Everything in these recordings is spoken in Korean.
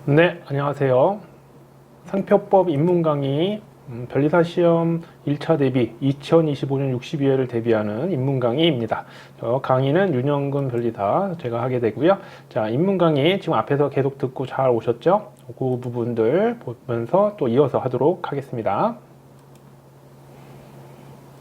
네, 안녕하세요. 상표법 입문 강의 변리사 시험 1차 대비 2025년 62회를 대비하는 입문 강의입니다. 강의는 윤영근 변리사 제가 하게 되고요. 자, 입문 강의 지금 앞에서 계속 듣고 잘 오셨죠? 그 부분들 보면서 또 이어서 하도록 하겠습니다.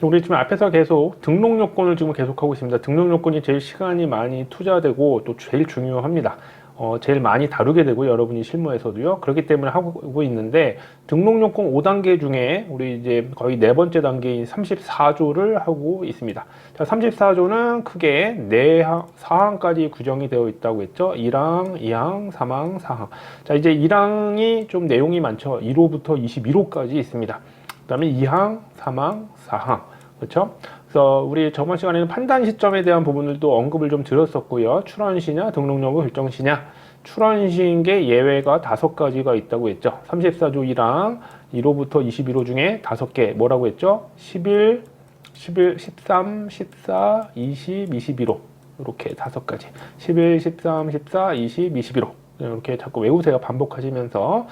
우리 지금 앞에서 계속 등록 요건을 지금 계속하고 있습니다. 등록 요건이 제일 시간이 많이 투자되고 또 제일 중요합니다. 제일 많이 다루게 되고 여러분이 실무에서도요. 그렇기 때문에 하고 있는데 등록 요건 5단계 중에 우리 이제 거의 네 번째 단계인 34조를 하고 있습니다. 자, 34조는 크게 네 사항까지 구정이 되어 있다고 했죠. 1항, 2항, 3항, 4항. 자, 이제 1항이 좀 내용이 많죠. 1호부터 21호까지 있습니다. 그 다음에 2항, 3항, 4항. 그렇죠? 그래서 우리 저번 시간에는 판단 시점에 대한 부분들도 언급을 좀 드렸었고요. 출원시냐, 등록여부 결정시냐. 출원시인 게 예외가 5가지가 있다고 했죠. 34조 1항 1호부터 21호 중에 5개 뭐라고 했죠? 11, 13, 14, 20, 21호. 이렇게 5가지. 11, 13, 14, 20, 21호. 이렇게 자꾸 외우세요. 반복하시면서.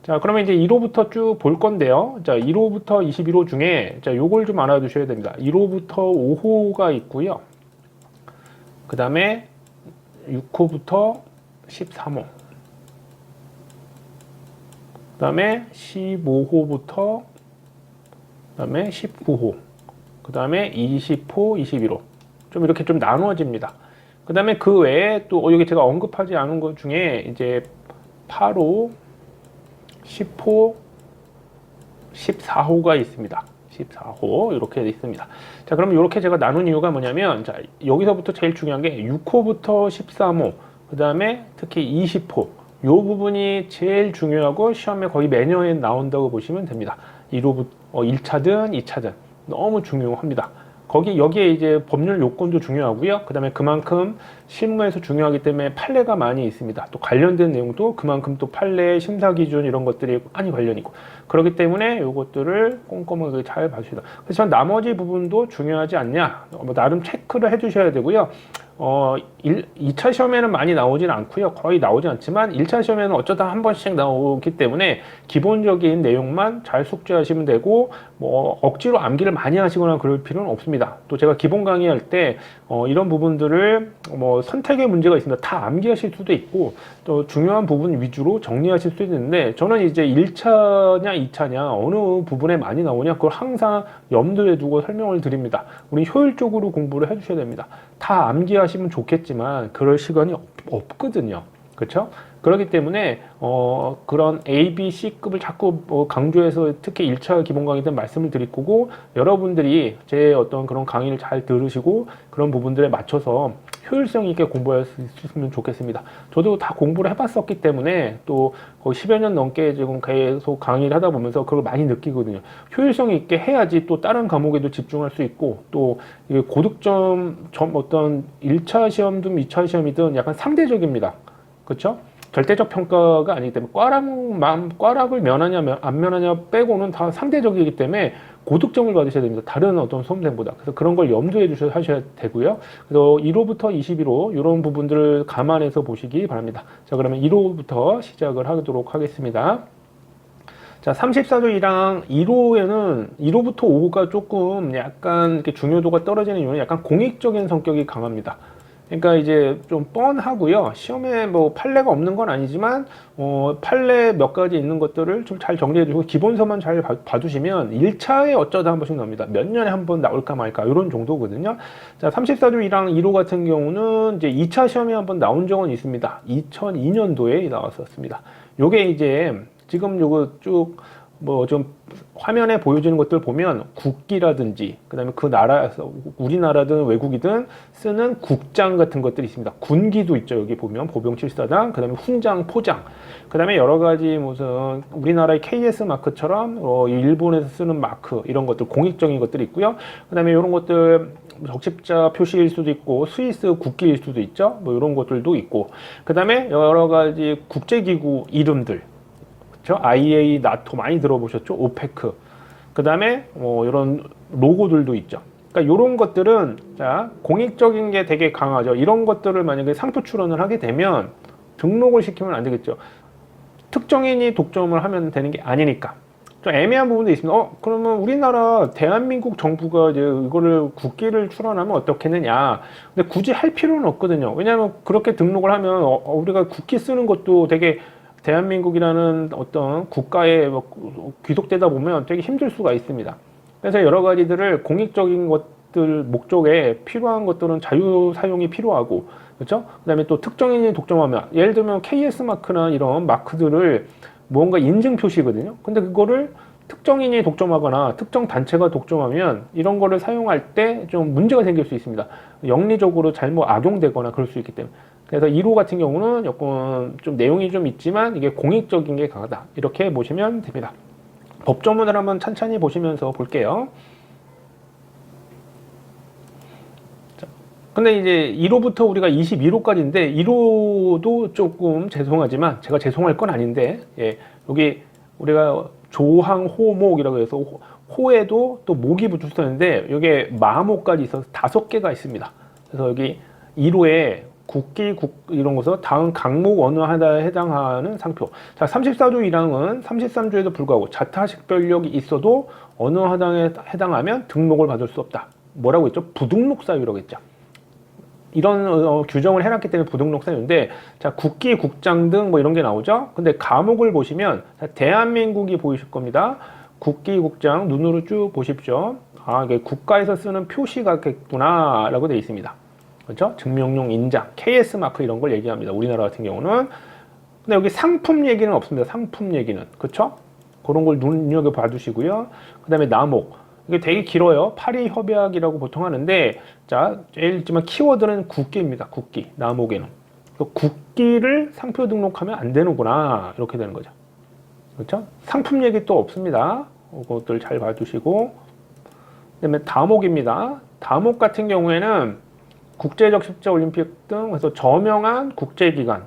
자, 그러면 이제 1호부터 쭉 볼 건데요. 자, 1호부터 21호 중에, 자, 요걸 좀 알아두셔야 됩니다. 1호부터 5호가 있고요. 그 다음에 6호부터 13호. 그 다음에 15호부터, 그 다음에 19호. 그 다음에 20호, 21호. 좀 이렇게 좀 나누어집니다. 그 다음에 그 외에 또, 여기 제가 언급하지 않은 것 중에 이제 8호, 10호, 14호가 있습니다. 14호 이렇게 있습니다. 자, 그럼 이렇게 제가 나눈 이유가 뭐냐면, 자, 여기서부터 제일 중요한 게 6호부터 13호, 그 다음에 특히 20호 요 부분이 제일 중요하고 시험에 거의 매년에 나온다고 보시면 됩니다. 1호부터 1차든 2차든 너무 중요합니다. 여기에 이제 법률 요건도 중요하고요. 그 다음에 그만큼 실무에서 중요하기 때문에 판례가 많이 있습니다. 또 관련된 내용도 그만큼 또 판례, 심사 기준 이런 것들이 많이 관련이고. 그렇기 때문에 이것들을 꼼꼼하게 잘 봐주시다. 그렇지만 나머지 부분도 중요하지 않냐? 나름 체크를 해 주셔야 되고요. 2차 시험에는 많이 나오지는 않고요. 거의 나오지 않지만 1차 시험에는 어쩌다 한 번씩 나오기 때문에 기본적인 내용만 잘 숙지하시면 되고, 뭐 억지로 암기를 많이 하시거나 그럴 필요는 없습니다. 또 제가 기본 강의할 때 이런 부분들을 뭐 선택의 문제가 있습니다. 다 암기하실 수도 있고 또 중요한 부분 위주로 정리하실 수도 있는데, 저는 이제 1차냐 2차냐 어느 부분에 많이 나오냐 그걸 항상 염두에 두고 설명을 드립니다. 우리 효율적으로 공부를 해주셔야 됩니다. 다 암기하시면 좋겠지만 그럴 시간이 없거든요. 그렇죠? 그렇기 때문에 그런 A, B, C급을 자꾸 강조해서 특히 1차 기본 강의 때 말씀을 드릴 거고, 여러분들이 제 어떤 그런 강의를 잘 들으시고 그런 부분들에 맞춰서 효율성 있게 공부할 수 있으면 좋겠습니다. 저도 다 공부를 해봤었기 때문에 또 거의 10여 년 넘게 지금 계속 강의를 하다 보면서 그걸 많이 느끼거든요. 효율성 있게 해야지 또 다른 과목에도 집중할 수 있고, 또 고득점 어떤 1차 시험이든 2차 시험이든 약간 상대적입니다. 그렇죠? 절대적 평가가 아니기 때문에 꽈락을 면하냐 안 면하냐 빼고는 다 상대적이기 때문에 고득점을 받으셔야 됩니다. 다른 어떤 수험생보다. 그래서 그런 걸 염두에 두셔서 하셔야 되고요. 그래서 1호부터 21호 이런 부분들을 감안해서 보시기 바랍니다. 자, 그러면 1호부터 시작을 하도록 하겠습니다. 자, 34조 1항 1호에는 1호부터 5호가 조금 약간 이렇게 중요도가 떨어지는 이유는 약간 공익적인 성격이 강합니다. 그러니까 이제 좀 뻔하고요. 시험에 뭐 판례가 없는 건 아니지만 판례 몇 가지 있는 것들을 좀 잘 정리해 주고 기본서만 잘 봐두시면 1차에 어쩌다 한 번씩 나옵니다. 몇 년에 한 번 나올까 말까 이런 정도거든요. 자, 34조 1항 1호 같은 경우는 이제 2차 시험에 한 번 나온 적은 있습니다. 2002년도에 나왔었습니다. 요게 이제 지금 요거 쭉 뭐 좀 화면에 보여지는 것들 보면 국기라든지 그 다음에 그 나라에서 우리나라든 외국이든 쓰는 국장 같은 것들이 있습니다. 군기도 있죠. 여기 보면 보병칠사단, 그 다음에 훈장, 포장, 그 다음에 여러 가지 무슨 우리나라의 KS 마크처럼 일본에서 쓰는 마크 이런 것들 공익적인 것들이 있고요. 그 다음에 이런 것들 적십자 표시일 수도 있고 스위스 국기일 수도 있죠. 뭐 이런 것들도 있고, 그 다음에 여러 가지 국제기구 이름들, IA, 나토 많이 들어보셨죠? 오페크. 그 다음에 이런 로고들도 있죠. 그러니까 이런 것들은 자 공익적인 게 되게 강하죠. 이런 것들을 만약에 상표 출원을 하게 되면 등록을 시키면 안 되겠죠. 특정인이 독점을 하면 되는 게 아니니까 좀 애매한 부분도 있습니다. 그러면 우리나라 대한민국 정부가 이제 이거를 국기를 출원하면 어떻겠느냐. 근데 굳이 할 필요는 없거든요. 왜냐하면 그렇게 등록을 하면 우리가 국기 쓰는 것도 되게 대한민국이라는 어떤 국가에 귀속되다 보면 되게 힘들 수가 있습니다. 그래서 여러 가지들을 공익적인 것들 목적에 필요한 것들은 자유 사용이 필요하고, 그렇죠? 그다음에 또 특정인이 독점하면, 예를 들면 KS 마크나 이런 마크들을 무언가 인증 표시거든요. 근데 그거를 특정인이 독점하거나 특정 단체가 독점하면 이런 거를 사용할 때 좀 문제가 생길 수 있습니다. 영리적으로 잘못 악용되거나 그럴 수 있기 때문에. 그래서 1호 같은 경우는 조금 좀 내용이 좀 있지만 이게 공익적인 게 강하다. 이렇게 보시면 됩니다. 법조문을 한번 천천히 보시면서 볼게요. 자, 근데 이제 1호부터 우리가 21호까지인데 1호도 조금 죄송하지만 제가 죄송할 건 아닌데, 예, 여기 우리가 조항, 호, 목이라고 해서 호에도 또 목이 붙었는데 여기에 마목까지 있어서 5개가 있습니다. 그래서 여기 1호에 국기, 이런 것에서 다음 강목 어느 하나에 해당하는 상표. 자, 34조 1항은 33조에도 불구하고 자타식별력이 있어도 어느 하나에 해당하면 등록을 받을 수 없다. 뭐라고 했죠? 부등록 사유라고 했죠. 이런 규정을 해놨기 때문에 부등록 사유인데, 자, 국기, 국장 등 뭐 이런 게 나오죠. 근데 과목을 보시면 대한민국이 보이실 겁니다. 국기, 국장 눈으로 쭉 보십시오. 아, 이게 국가에서 쓰는 표시가겠구나 라고 되어 있습니다. 그렇죠? 증명용 인장, KS 마크 이런 걸 얘기합니다. 우리나라 같은 경우는. 근데 여기 상품 얘기는 없습니다. 상품 얘기는. 그렇죠? 그런 걸 눈여겨 봐주시고요. 그 다음에 나목. 이게 되게 길어요. 파리 협약이라고 보통 하는데, 자, 제일 있지만 키워드는 국기입니다. 국기. 나목에는. 국기를 상표 등록하면 안 되는구나. 이렇게 되는 거죠. 그렇죠? 상품 얘기 또 없습니다. 그것들 잘 봐주시고. 그 다음에 다목입니다. 다목 같은 경우에는 국제적 십자 올림픽 등 그래서 저명한 국제기관,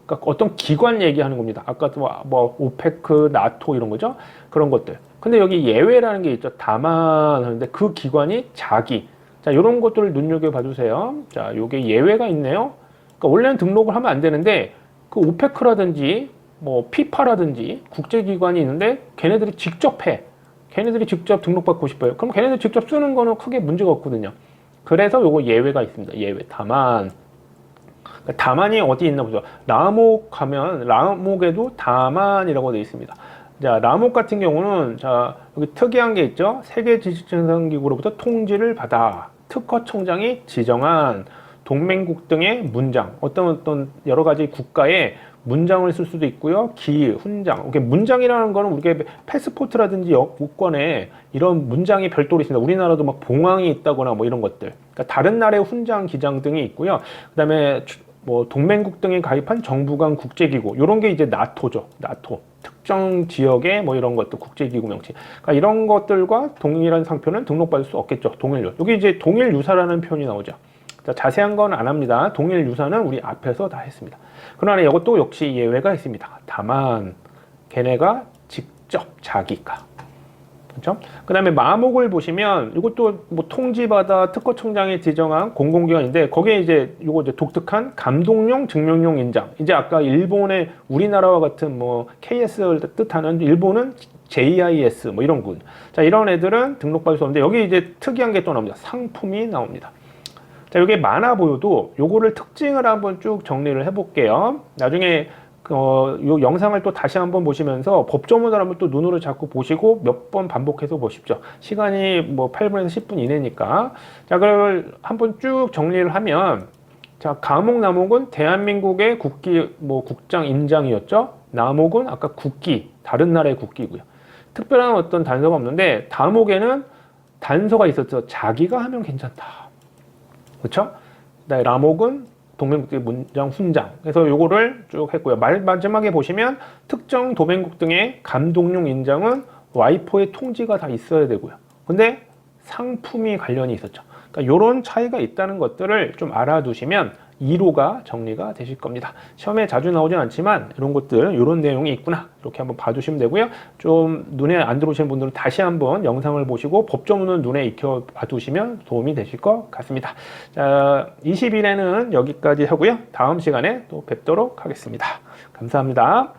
그러니까 어떤 기관 얘기하는 겁니다. 아까도 뭐 오페크, 나토 이런 거죠. 그런 것들. 근데 여기 예외라는 게 있죠. 다만 하는데 그 기관이 자기. 자, 이런 것들을 눈여겨 봐주세요. 자, 요게 예외가 있네요. 그러니까 원래는 등록을 하면 안 되는데 그 오페크라든지 뭐 피파라든지 국제기관이 있는데 걔네들이 직접 해. 걔네들이 직접 등록받고 싶어요. 그럼 걔네들 직접 쓰는 거는 크게 문제가 없거든요. 그래서 요거 예외가 있습니다. 예외. 다만. 다만이 어디 있나 보죠. 라목 하면 라목에도 다만이라고 되어 있습니다. 자, 라목 같은 경우는 자, 여기 특이한 게 있죠. 세계 지식정상기구로부터 통지를 받아 특허청장이 지정한 동맹국 등의 문장, 어떤 여러 가지 국가의 문장을 쓸 수도 있고요. 기, 훈장. 이렇게 문장이라는 거는 우리가 패스포트라든지 여권에 이런 문장이 별도로 있습니다. 우리나라도 막 봉황이 있다거나 뭐 이런 것들. 그러니까 다른 나라의 훈장, 기장 등이 있고요. 그다음에 뭐 동맹국 등이 가입한 정부 간 국제기구. 이런 게 이제 나토죠. 나토. 특정 지역의 뭐 이런 것들 국제기구 명칭. 그러니까 이런 것들과 동일한 상표는 등록받을 수 없겠죠. 동일유. 여기 이제 동일유사라는 표현이 나오죠. 자, 자세한 건 안 합니다. 동일유사는 우리 앞에서 다 했습니다. 그러나 이것도 역시 예외가 있습니다. 다만 걔네가 직접 자기가. 그렇죠? 그 다음에 마목을 보시면 이것도 뭐 통지받아 특허청장이 지정한 공공기관인데 거기에 이제 요거 이제 독특한 감독용 증명용 인장. 이제 아까 일본의 우리나라와 같은 뭐 KS를 뜻하는 일본은 JIS 뭐 이런 군. 자, 이런 애들은 등록받을 수 없는데 여기 이제 특이한 게 또 나옵니다. 상품이 나옵니다. 자, 이게 많아 보여도 요거를 특징을 한번 쭉 정리를 해볼게요. 나중에 요 영상을 또 다시 한번 보시면서 법조문을 한번 또 눈으로 자꾸 보시고 몇 번 반복해서 보십시오. 시간이 뭐 8분에서 10분 이내니까. 자, 그걸 한번 쭉 정리를 하면, 자, 가목, 나목은 대한민국의 국기, 뭐 국장, 인장이었죠. 나목은 아까 국기, 다른 나라의 국기고요. 특별한 어떤 단서가 없는데 다목에는 단서가 있었죠. 자기가 하면 괜찮다. 그렇죠? 라목은 동맹국 문장, 훈장. 그래서 요거를 쭉 했고요. 마지막에 보시면 특정 도맹국 등의 감독용 인장은 와이퍼의 통지가 다 있어야 되고요. 근데 상품이 관련이 있었죠. 그러니까 요런 차이가 있다는 것들을 좀 알아두시면 2로가 정리가 되실 겁니다. 시험에 자주 나오진 않지만 이런 것들, 이런 내용이 있구나. 이렇게 한번 봐주시면 되고요. 좀 눈에 안 들어오시는 분들은 다시 한번 영상을 보시고 법조문은 눈에 익혀 봐두시면 도움이 되실 것 같습니다. 자, 20일에는 여기까지 하고요. 다음 시간에 또 뵙도록 하겠습니다. 감사합니다.